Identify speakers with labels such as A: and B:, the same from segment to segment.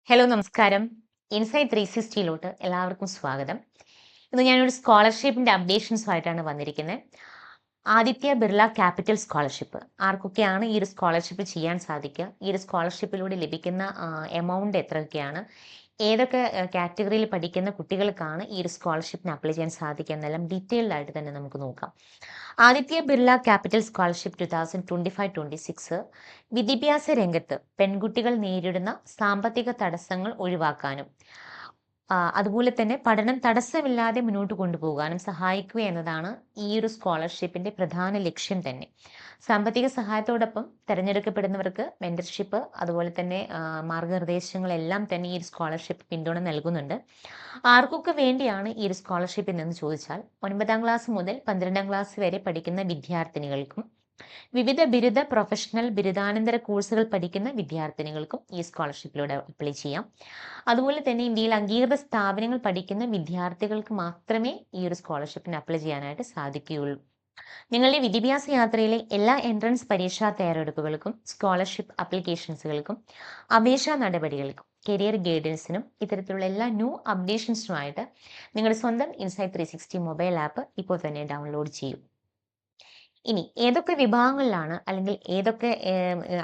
A: Hello നമസ്കാരം. Insight 360 എല്ലാവർക്കും സ്വാഗതം. ഇന്ന് ഞാനൊരു സ്കോളർഷിപ്പിന്റെ അപ്ഡേഷൻസുമായിട്ടാണ് വന്നിരിക്കുന്നത്. ആദിത്യ ബിർള ക്യാപിറ്റൽ സ്കോളർഷിപ്പ് ആർക്കൊക്കെയാണ് ഈ ഒരു സ്കോളർഷിപ്പ് ചെയ്യാൻ സാധിക്കുക, ഈ ഒരു സ്കോളർഷിപ്പിലൂടെ ലഭിക്കുന്ന എമൗണ്ട് എത്രയൊക്കെയാണ്, ഏതൊക്കെ കാറ്റഗറിയിൽ പഠിക്കുന്ന കുട്ടികൾക്കാണ് ഈ ഒരു സ്കോളർഷിപ്പിന് അപ്ലൈ ചെയ്യാൻ സാധിക്കുക എന്നെല്ലാം ഡീറ്റെയിൽഡ് ആയിട്ട് തന്നെ നമുക്ക് നോക്കാം. ആദിത്യ ബിർള ക്യാപിറ്റൽ സ്കോളർഷിപ്പ് 2025-26 വിദ്യാഭ്യാസ രംഗത്ത് പെൺകുട്ടികൾ നേരിടുന്ന സാമ്പത്തിക തടസ്സങ്ങൾ ഒഴിവാക്കാനും അതുപോലെ തന്നെ പഠനം തടസ്സമില്ലാതെ മുന്നോട്ട് കൊണ്ടുപോകാനും സഹായിക്കുക എന്നതാണ് ഈ ഒരു സ്കോളർഷിപ്പിന്റെ പ്രധാന ലക്ഷ്യം തന്നെ. സാമ്പത്തിക സഹായത്തോടൊപ്പം തിരഞ്ഞെടുക്കപ്പെടുന്നവർക്ക് മെന്റർഷിപ്പ്, അതുപോലെ തന്നെ മാർഗനിർദ്ദേശങ്ങളെല്ലാം തന്നെ ഈ ഒരു സ്കോളർഷിപ്പ് പിന്തുണ നൽകുന്നുണ്ട്. ആർക്കൊക്കെ വേണ്ടിയാണ് ഈ ഒരു സ്കോളർഷിപ്പ് എന്ന് ചോദിച്ചാൽ 9ാം ക്ലാസ് മുതൽ 12ാം ക്ലാസ് വരെ പഠിക്കുന്ന വിദ്യാർത്ഥിനികൾക്കും വിവിധ ബിരുദ, പ്രൊഫഷണൽ, ബിരുദാനന്തര കോഴ്സുകൾ പഠിക്കുന്ന വിദ്യാർത്ഥിനികൾക്കും ഈ സ്കോളർഷിപ്പിലൂടെ അപ്ലൈ ചെയ്യാം. അതുപോലെ തന്നെ ഇന്ത്യയിൽ അംഗീകൃത സ്ഥാപനങ്ങൾ പഠിക്കുന്ന വിദ്യാർത്ഥികൾക്ക് മാത്രമേ ഈ ഒരു സ്കോളർഷിപ്പിന് അപ്ലൈ ചെയ്യാനായിട്ട് സാധിക്കുകയുള്ളൂ. നിങ്ങളുടെ വിദ്യാഭ്യാസ യാത്രയിലെ എല്ലാ എൻട്രൻസ് പരീക്ഷാ തയ്യാറെടുപ്പുകൾക്കും സ്കോളർഷിപ്പ് ആപ്ലിക്കേഷൻസുകൾക്കും അപേക്ഷാ നടപടികൾക്കും കരിയർ ഗൈഡൻസിനും ഇത്തരത്തിലുള്ള എല്ലാ ന്യൂ അപ്ഡേഷൻസിനുമായിട്ട് നിങ്ങളുടെ സ്വന്തം ഇൻസൈറ്റ് 360 മൊബൈൽ ആപ്പ് ഇപ്പോൾ തന്നെ ഡൗൺലോഡ് ചെയ്യൂ. ഇനി ഏതൊക്കെ വിഭാഗങ്ങളിലാണ് അല്ലെങ്കിൽ ഏതൊക്കെ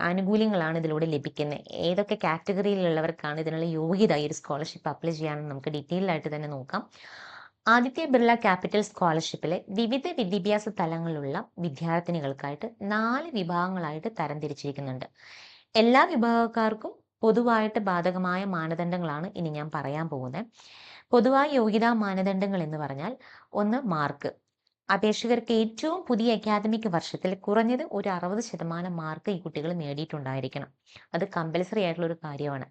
A: ആനുകൂല്യങ്ങളാണ് ഇതിലൂടെ ലഭിക്കുന്നത്, ഏതൊക്കെ കാറ്റഗറിയിലുള്ളവർക്കാണ് ഇതിനുള്ള യോഗ്യത ഈ ഒരു സ്കോളർഷിപ്പ് അപ്ലൈ ചെയ്യാമെന്ന് നമുക്ക് ഡീറ്റെയിൽ ആയിട്ട് തന്നെ നോക്കാം. ആദിത്യ ബിർള ക്യാപിറ്റൽ സ്കോളർഷിപ്പിലെ വിവിധ വിദ്യാഭ്യാസ തലങ്ങളിലുള്ള വിദ്യാർത്ഥിനികൾക്കായിട്ട് 4 വിഭാഗങ്ങളായിട്ട് തരംതിരിച്ചിരിക്കുന്നുണ്ട്. എല്ലാ വിഭാഗക്കാർക്കും പൊതുവായിട്ട് ബാധകമായ മാനദണ്ഡങ്ങളാണ് ഇനി ഞാൻ പറയാൻ പോകുന്നത്. പൊതുവായ യോഗ്യതാ മാനദണ്ഡങ്ങൾ എന്ന് പറഞ്ഞാൽ, ഒന്ന് മാർക്ക്. അപേക്ഷകർക്ക് ഏറ്റവും പുതിയ അക്കാദമിക് വർഷത്തിൽ കുറഞ്ഞത് ഒരു 60% മാർക്ക് ഈ കുട്ടികൾ നേടിയിട്ടുണ്ടായിരിക്കണം. അത് കമ്പൽസറി ആയിട്ടുള്ള ഒരു കാര്യമാണ്.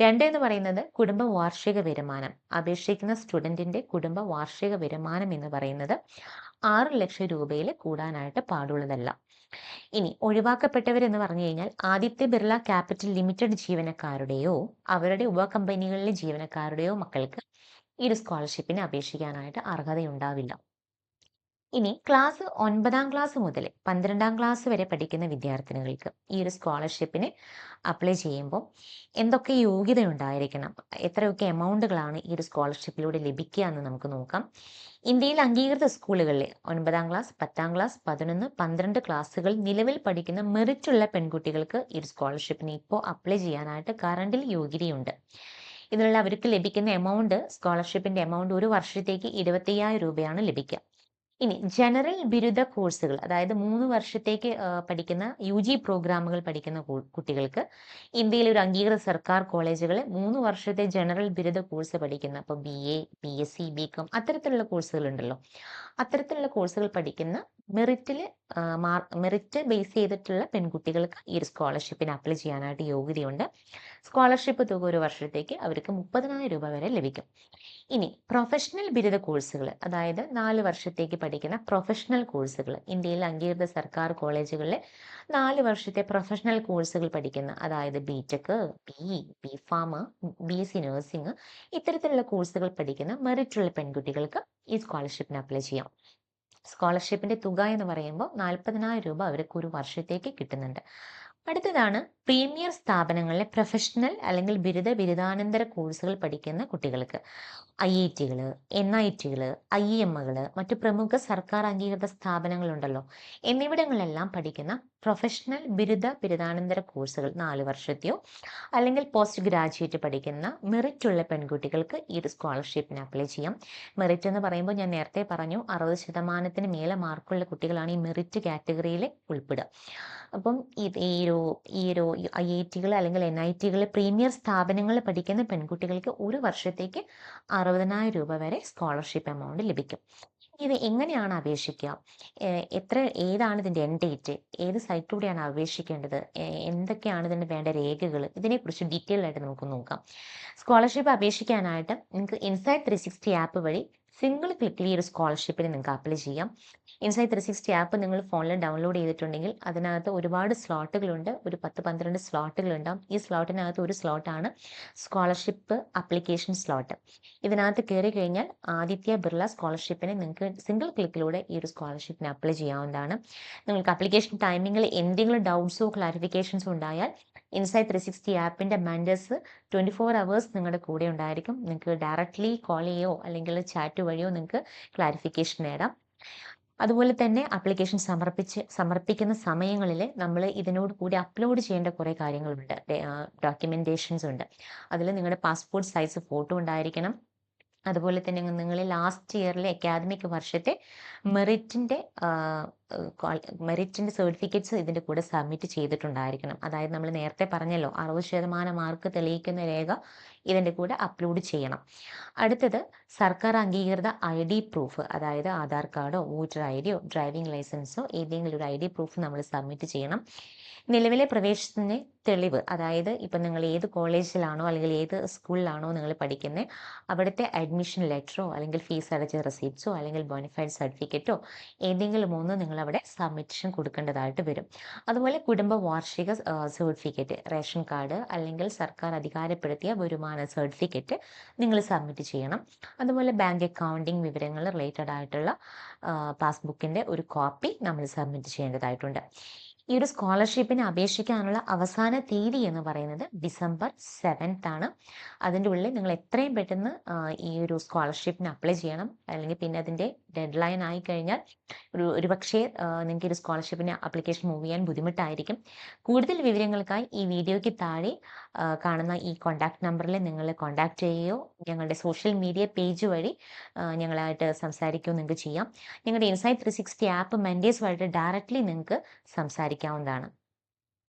A: 2 എന്ന് പറയുന്നത് കുടുംബ വാർഷിക വരുമാനം. അപേക്ഷിക്കുന്ന സ്റ്റുഡന്റിന്റെ കുടുംബ വാർഷിക വരുമാനം എന്ന് പറയുന്നത് 6 ലക്ഷം രൂപയിൽ കൂടാനായിട്ട് പാടുള്ളതല്ല. ഇനി ഒഴിവാക്കപ്പെട്ടവരെന്ന് പറഞ്ഞു കഴിഞ്ഞാൽ, ആദിത്യ ബിർള ക്യാപിറ്റൽ ലിമിറ്റഡ് ജീവനക്കാരുടെയോ അവരുടെ ഉപകമ്പനികളിലെ ജീവനക്കാരുടെയോ മക്കൾക്ക് ഈ ഒരു സ്കോളർഷിപ്പിന് അപേക്ഷിക്കാനായിട്ട് അർഹതയുണ്ടാവില്ല. ഇനി 9ാം ക്ലാസ് മുതൽ 12ാം ക്ലാസ് വരെ പഠിക്കുന്ന വിദ്യാർത്ഥിനികൾക്ക് ഈ ഒരു സ്കോളർഷിപ്പിന് അപ്ലൈ ചെയ്യുമ്പോൾ എന്തൊക്കെ യോഗ്യത ഉണ്ടായിരിക്കണം, എത്രയൊക്കെ എമൗണ്ടുകളാണ് ഈ ഒരു സ്കോളർഷിപ്പിലൂടെ ലഭിക്കുക എന്ന് നമുക്ക് നോക്കാം. ഇന്ത്യയിൽ അംഗീകൃത സ്കൂളുകളിലെ 9ാം ക്ലാസ്, 10ാം ക്ലാസ്, 11, 12 ക്ലാസ്സുകൾ നിലവിൽ പഠിക്കുന്ന മെറിറ്റുള്ള പെൺകുട്ടികൾക്ക് ഈ ഒരു സ്കോളർഷിപ്പിന് ഇപ്പോൾ അപ്ലൈ ചെയ്യാനായിട്ട് കറണ്ടിൽ യോഗ്യതയുണ്ട്. ഇതിനുള്ള അവർക്ക് ലഭിക്കുന്ന എമൗണ്ട്, സ്കോളർഷിപ്പിന്റെ എമൗണ്ട് ഒരു വർഷത്തേക്ക് 25,000 രൂപയാണ് ലഭിക്കുക. ഇനി ജനറൽ ബിരുദ കോഴ്സുകൾ, അതായത് 3 വർഷത്തേക്ക് പഠിക്കുന്ന UG പ്രോഗ്രാമുകൾ പഠിക്കുന്ന കുട്ടികൾക്ക് ഇന്ത്യയിലെ ഒരു അംഗീകൃത സർക്കാർ കോളേജുകൾ 3 വർഷത്തെ ജനറൽ ബിരുദ കോഴ്സ് പഠിക്കുന്ന, ഇപ്പോൾ BA, BSc, BCom അത്തരത്തിലുള്ള കോഴ്സുകൾ ഉണ്ടല്ലോ, അത്തരത്തിലുള്ള കോഴ്സുകൾ പഠിക്കുന്ന മെറിറ്റ് ബേസ് ചെയ്തിട്ടുള്ള പെൺകുട്ടികൾക്ക് ഈ ഒരു സ്കോളർഷിപ്പിന് അപ്ലൈ ചെയ്യാനായിട്ട് യോഗ്യതയുണ്ട്. സ്കോളർഷിപ്പ് തുക ഒരു വർഷത്തേക്ക് അവർക്ക് 30,000 രൂപ വരെ ലഭിക്കും. ഇനി പ്രൊഫഷണൽ ബിരുദ കോഴ്സുകൾ, അതായത് 4 വർഷത്തേക്ക് പഠിക്കുന്ന പ്രൊഫഷണൽ കോഴ്സുകൾ, ഇന്ത്യയിൽ അംഗീകൃത സർക്കാർ കോളേജുകളിലെ 4 വർഷത്തെ പ്രൊഫഷണൽ കോഴ്സുകൾ പഠിക്കുന്ന, അതായത് BTech, BE, BPharm, BSc nursing ഇത്തരത്തിലുള്ള കോഴ്സുകൾ പഠിക്കുന്ന മെറിറ്റുള്ള പെൺകുട്ടികൾക്ക് ഈ സ്കോളർഷിപ്പിന് അപ്ലൈ ചെയ്യാം. സ്കോളർഷിപ്പിന്റെ തുക എന്ന് പറയുമ്പോൾ 40,000 രൂപ അവർക്ക് ഒരു വർഷത്തേക്ക് കിട്ടുന്നുണ്ട്. അടുത്തതാണ് പ്രീമിയർ സ്ഥാപനങ്ങളിലെ പ്രൊഫഷണൽ അല്ലെങ്കിൽ ബിരുദാനന്തര കോഴ്സുകൾ പഠിക്കുന്ന കുട്ടികൾക്ക് IIT-കൾ, NIT-കൾ, IIM-കൾ, മറ്റു പ്രമുഖ സർക്കാർ അംഗീകൃത സ്ഥാപനങ്ങളുണ്ടല്ലോ, എന്നിവിടങ്ങളിലെല്ലാം പഠിക്കുന്ന പ്രൊഫഷണൽ ബിരുദാനന്തര കോഴ്സുകൾ 4 വർഷത്തെയോ അല്ലെങ്കിൽ പോസ്റ്റ് ഗ്രാജുവേറ്റ് പഠിക്കുന്ന മെറിറ്റുള്ള പെൺകുട്ടികൾക്ക് ഈ ഒരു സ്കോളർഷിപ്പിന് അപ്ലൈ ചെയ്യാം. മെറിറ്റ് എന്ന് പറയുമ്പോൾ ഞാൻ നേരത്തെ പറഞ്ഞു, 60% മേലെ മാർക്കുള്ള കുട്ടികളാണ് ഈ മെറിറ്റ് കാറ്റഗറിയിൽ ഉൾപ്പെടുക. അപ്പം ഈ ഒരു IIT-കൾ അല്ലെങ്കിൽ NIT-കൾ പ്രീമിയർ സ്ഥാപനങ്ങളിൽ പഠിക്കുന്ന പെൺകുട്ടികൾക്ക് ഒരു വർഷത്തേക്ക് 60,000 രൂപ വരെ സ്കോളർഷിപ്പ് എമൗണ്ട് ലഭിക്കും. ഇത് എങ്ങനെയാണ് അപേക്ഷിക്കുക, ഏതാണ് ഇതിൻ്റെ എൻഡ് ഡേറ്റ്, ഏത് സൈറ്റിലൂടെയാണ് അപേക്ഷിക്കേണ്ടത്, എന്തൊക്കെയാണ് ഇതിന് വേണ്ട രേഖകൾ, ഇതിനെക്കുറിച്ച് ഡീറ്റെയിൽ ആയിട്ട് നമുക്ക് നോക്കാം. സ്കോളർഷിപ്പ് അപേക്ഷിക്കാനായിട്ട് നിങ്ങൾക്ക് ഇൻസൈറ്റ് 360 ആപ്പ് വഴി സിംഗിൾ ക്ലിക്കിൽ ഈ ഒരു സ്കോളർഷിപ്പിന് നിങ്ങൾക്ക് അപ്ലൈ ചെയ്യാം. ഇൻസൈറ്റ് 360 ആപ്പ് നിങ്ങൾ ഫോണിൽ ഡൗൺലോഡ് ചെയ്തിട്ടുണ്ടെങ്കിൽ അതിനകത്ത് ഒരുപാട് സ്ലോട്ടുകളുണ്ട്, ഒരു 10-12 സ്ലോട്ടുകളുണ്ടാവും. ഈ സ്ലോട്ടിനകത്ത് ഒരു സ്ലോട്ടാണ് സ്കോളർഷിപ്പ് അപ്ലിക്കേഷൻ സ്ലോട്ട്. ഇതിനകത്ത് കയറി കഴിഞ്ഞാൽ ആദിത്യ ബിർള സ്കോളർഷിപ്പിന് നിങ്ങൾക്ക് സിംഗിൾ ക്ലിക്കിലൂടെ ഈ ഒരു സ്കോളർഷിപ്പിന് അപ്ലൈ ചെയ്യാവുന്നതാണ്. നിങ്ങൾക്ക് അപ്ലിക്കേഷൻ ടൈമിങ്ങിൽ എന്തെങ്കിലും ഡൗട്ട്സോ ക്ലാരിഫിക്കേഷൻസോ ഉണ്ടായാൽ ഇൻസൈറ്റ് 360 ആപ്പിൻ്റെ മെൻറ്റേഴ്സ് 24 അവേഴ്സ് നിങ്ങളുടെ കൂടെ ഉണ്ടായിരിക്കും. നിങ്ങൾക്ക് ഡയറക്റ്റ്ലി കോൾ ചെയ്യോ അല്ലെങ്കിൽ ചാറ്റ് വഴിയോ നിങ്ങൾക്ക് ക്ലാരിഫിക്കേഷൻ നേടാം. അതുപോലെ തന്നെ ആപ്ലിക്കേഷൻ സമർപ്പിക്കുന്ന സമയങ്ങളിൽ നമ്മൾ ഇതിനോട് കൂടി അപ്ലോഡ് ചെയ്യേണ്ട കുറേ കാര്യങ്ങളുണ്ട്, ഡോക്യുമെൻറ്റേഷൻസ് ഉണ്ട്. അതിൽ നിങ്ങളുടെ പാസ്പോർട്ട് സൈസ് ഫോട്ടോ ഉണ്ടായിരിക്കണം. അതുപോലെ തന്നെ നിങ്ങൾ ലാസ്റ്റ് ഇയറിലെ അക്കാദമിക് വർഷത്തെ മെറിറ്റിൻ്റെ സർട്ടിഫിക്കറ്റ്സ് ഇതിൻ്റെ കൂടെ സബ്മിറ്റ് ചെയ്തിട്ടുണ്ടായിരിക്കണം. അതായത് നമ്മൾ നേരത്തെ പറഞ്ഞല്ലോ 60% മാർക്ക് തെളിയിക്കുന്ന രേഖ ഇതിൻ്റെ കൂടെ അപ്ലോഡ് ചെയ്യണം. അടുത്തത് സർക്കാർ അംഗീകൃത ID പ്രൂഫ്, അതായത് ആധാർ കാർഡോ വോട്ടർ IDയോ ഡ്രൈവിംഗ് ലൈസൻസോ ഏതെങ്കിലും ഒരു ID പ്രൂഫ് നമ്മൾ സബ്മിറ്റ് ചെയ്യണം. നിലവിലെ പ്രവേശനത്തിന് തെളിവ്, അതായത് ഇപ്പം നിങ്ങൾ ഏത് കോളേജിലാണോ അല്ലെങ്കിൽ ഏത് സ്കൂളിലാണോ നിങ്ങൾ പഠിക്കുന്നത് അവിടുത്തെ അഡ്മിഷൻ ലെറ്ററോ അല്ലെങ്കിൽ ഫീസ് അടച്ച റെസീപ്റ്റ്സോ അല്ലെങ്കിൽ ബോണിഫൈഡ് സർട്ടിഫിക്കറ്റോ ഏതെങ്കിലും ഒന്ന് നിങ്ങൾ അവിടെ സബ്മിഷൻ കൊടുക്കേണ്ടതായിട്ട് വരും. അതുപോലെ കുടുംബ വാർഷിക സർട്ടിഫിക്കറ്റ്, റേഷൻ കാർഡ് അല്ലെങ്കിൽ സർക്കാർ അധികാരപ്പെടുത്തിയ വരുമാന സർട്ടിഫിക്കറ്റ് നിങ്ങൾ സബ്മിറ്റ് ചെയ്യണം. അതുപോലെ ബാങ്ക് അക്കൗണ്ടിങ് വിവരങ്ങൾ റിലേറ്റഡ് ആയിട്ടുള്ള പാസ്ബുക്കിൻ്റെ ഒരു കോപ്പി നമ്മൾ സബ്മിറ്റ് ചെയ്യേണ്ടതായിട്ടുണ്ട്. ഈ ഒരു സ്കോളർഷിപ്പിന് അപേക്ഷിക്കാനുള്ള അവസാന തീയതി എന്ന് പറയുന്നത് December 7th ആണ്. അതിൻ്റെ ഉള്ളിൽ നിങ്ങൾ എത്രയും പെട്ടെന്ന് ഈ ഒരു സ്കോളർഷിപ്പിന് അപ്ലൈ ചെയ്യണം. അല്ലെങ്കിൽ പിന്നെ അതിൻ്റെ ഡെഡ് ലൈൻ ആയി കഴിഞ്ഞാൽ ഒരുപക്ഷേ നിങ്ങൾക്ക് ഒരു സ്കോളർഷിപ്പിന് ആപ്ലിക്കേഷൻ മൂവ് ചെയ്യാൻ ബുദ്ധിമുട്ടായിരിക്കും. കൂടുതൽ വിവരങ്ങൾക്കായി ഈ വീഡിയോയ്ക്ക് താഴെ കാണുന്ന ഈ കോൺടാക്ട് നമ്പറിൽ നിങ്ങൾ കോൺടാക്ട് ചെയ്യുകയോ ഞങ്ങളുടെ സോഷ്യൽ മീഡിയ പേജ് വഴി ഞങ്ങളായിട്ട് സംസാരിക്കുകയോ നിങ്ങൾക്ക് ചെയ്യാം. ഞങ്ങളുടെ ഇൻസൈറ്റ് 360 ആപ്പ് മെൻറ്റേഴ്സുമായിട്ട് ഡയറക്റ്റ്ലി നിങ്ങൾക്ക് സംസാരിക്കാവുന്നതാണ്.